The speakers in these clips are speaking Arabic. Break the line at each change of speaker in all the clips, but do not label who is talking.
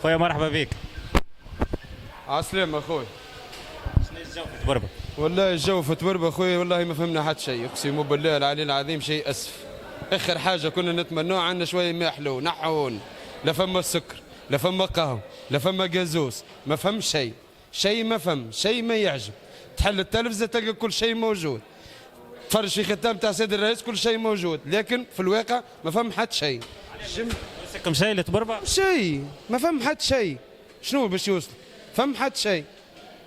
خويا مرحبا بك.
عسلامة اخوي.
شنو الجو في تبربة؟
والله الجو في تبربة اخوي والله ما فهمنا حتى شيء، اقسم بالله العلي العظيم شيء اسف. اخر حاجة كنا نتمنوها عندنا شوية ماء حلو نحون، لا فما سكر، لا فما قهوة، لا فما جازوس، ما فهم شيء، شيء ما فهم، شيء ما يعجب. تحل التلفزة تلقى كل شيء موجود. تفرج في ختام تاع سيد الرئيس كل شيء موجود، لكن في الواقع ما فهم حتى شيء.
مسكم شيء لتبربة؟
شيء ما فهم حتى شيء. شنو باش يوصل؟ فهم حتى شيء.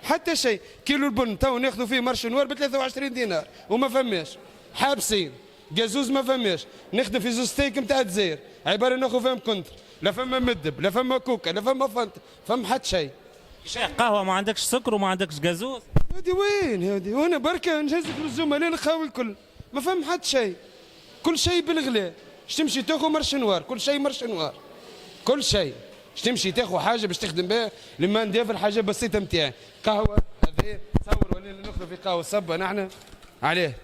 حتى شيء، كيلو البن تو ناخذوا فيه مرش نوار ب 23 دينار وما فماش. حابسين، جازوز ما فماش، نخدم في زوز ستيك نتاع الجزائر، عباره ناخذ فيهم كونتر، لا فما مدب، لا فما كوكا، لا فما فانتا، فهم حتى شيء.
شيخ قهوة ما عندكش سكر وما عندكش جازوز؟
هادي وين هادي؟ وانا بركه نجهزك للزملاء نخاوي الكل، ما فهم حتى شيء. كل شيء بالغلاء، اش تمشي تاخذ مرش نوار، كل شيء مرش نوار. كل شيء. اش تمشي تاخذ حاجه باش تخدم بها لما ندافر حاجه بسيطه نتاعي، قهوه هذه تصور ولينا ناخذ في قهوه صبه نحن عليه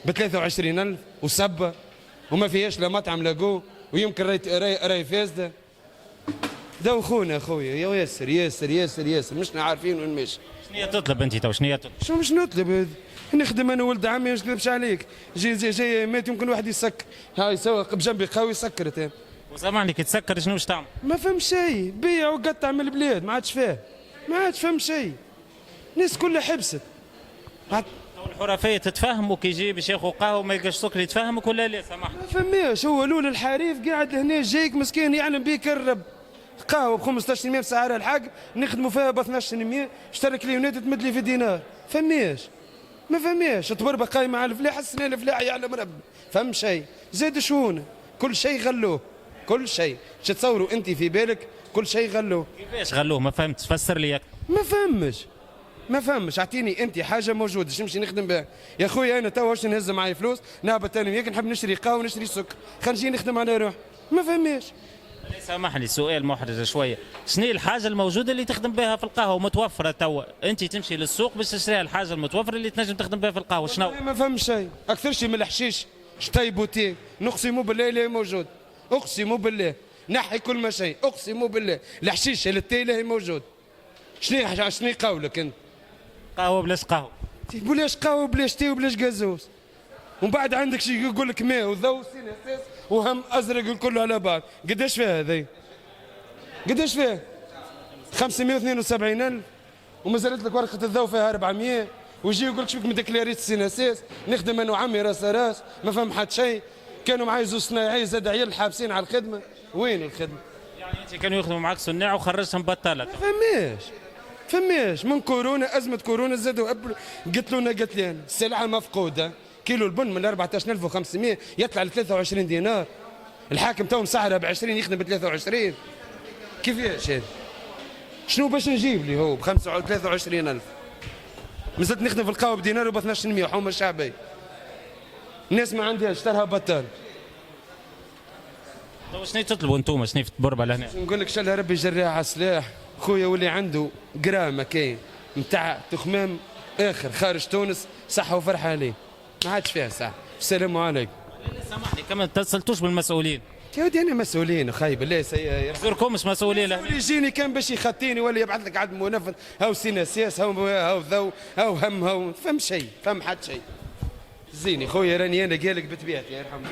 ب 23,000 وصبه وما فيهاش لا مطعم لا جو ويمكن راي فاسده. دوخونا اخويا يا ياسر ياسر ياسر ياسر مشنا عارفين وين ماشي.
شنو تطلب انت تو؟ شنو تطلب؟
شو مش نطلب؟ نخدم انا ولد عمي مش نكذبش عليك، جاي مات يمكن واحد يسكر، هاي سوا بجنبي قوي سكرت.
وسامحني كي تسكر شنو باش تعمل؟
ما فهم شيء، بيع وقطع من البلاد ما عادش فاهم، ما عادش فهم شيء. الناس كلها حبست.
الحرفية تتفهموا كي يجي باش ياخذ قهوة وما يلقاش سكر يتفهمك ولا لا؟ سامحني.
ما فماش، هو لول الحريف قاعد هنا جايك مسكين يعلم بيك الرب. قهوة ب 15% بسعرها الحق نخدموا فيها ب 12%، اشترك لي ونادي تمد لي في دينار، فماش. ما فماش، تبربة قايمة على الفلاح، السنة الفلاح يعلم ربي، فهم شيء، زاد شهونه، كل شيء غلوه، كل شيء، شو تصوروا أنت في بالك كل شيء غلوه.
كيفاش غلوه؟ ما فهمتش، فسر لي أكثر.
ما فهمش، اعطيني أنت حاجة موجودة باش نمشي نخدم بها، يا خويا أنا توا واش نهز معايا فلوس، نهبط أنا وياك نحب نشري قهوة ونشري سكر، خلينا نجي نخدم على روحي، ما فهماش.
سامحني سؤال محرج شويه، شنو هي الحاجه الموجوده اللي تخدم بها في القهوه متوفره توا؟ انت تمشي للسوق باش تشري الحاجه المتوفره اللي تنجم تخدم بها في القهوه، شنو؟
ما فهمش شيء، اكثر شيء من الحشيش شتاي بوتي، نقسم بالله لا موجود، اقسم بالله، نحي كل ما شيء، اقسم بالله، الحشيش التاي لا موجود. شنو قولك انت؟
قهوه بلاش قهوه.
بلاش قهوه بلاش تي وبلاش جازوز. ومن بعد عندك شيء يقول لك ماء وضوء سين اساس وهم ازرق الكل على بعض، قداش فيها هذه؟ قداش فيها؟ 572,000 وما زالت لك ورقه الضوء فيها 400، ويجي يقول لك شبيك مديكلاريت السين اساس، نخدم انا وعمي راس راس، ما فهم حد شيء، كانوا معايا زوج صنايعي زاد عيال حابسين على الخدمه، وين الخدمه؟
يعني انت كانوا يخدموا معك صناع وخرجتهم بطاله.
ما فماش من كورونا، ازمه كورونا زادوا قتلونا قتلان، السلعه مفقوده، كيلو البن من 14,500 يطلع ل 23 دينار، الحاكم تو مسعرها ب 20 يخدم ب 23، كيفاش هذا؟ شنو باش نجيب لي هو ب 23,000؟ مازلت نخدم في القهوه بدينار وب 12% حومه شعبيه. الناس ما عندهاش اشترها بطال.
طيب شنو تطلبوا انتم؟ شنو في تبربه لهنا؟
نقول لك شالها ربي يجريها على السلاح، خويا واللي عنده جرامه كاين نتاع تخمام اخر خارج تونس صحه وفرحه عليه. ما عادش فيها ساعه. السلام عليكم.
سامحني كمان اتصلتوش بالمسؤولين؟
يا ودي انا مسؤولين خاي بالله
يزوركمش مسؤولين لهنا؟
يجيني كان باش يخطيني ولا يبعث لك عاد منفذ، هاو سينا سياس هاو ذو هاو هم هاو فهم شيء، فهم حد شيء. زيني خويا راني انا قالك بطبيعتي يرحمني.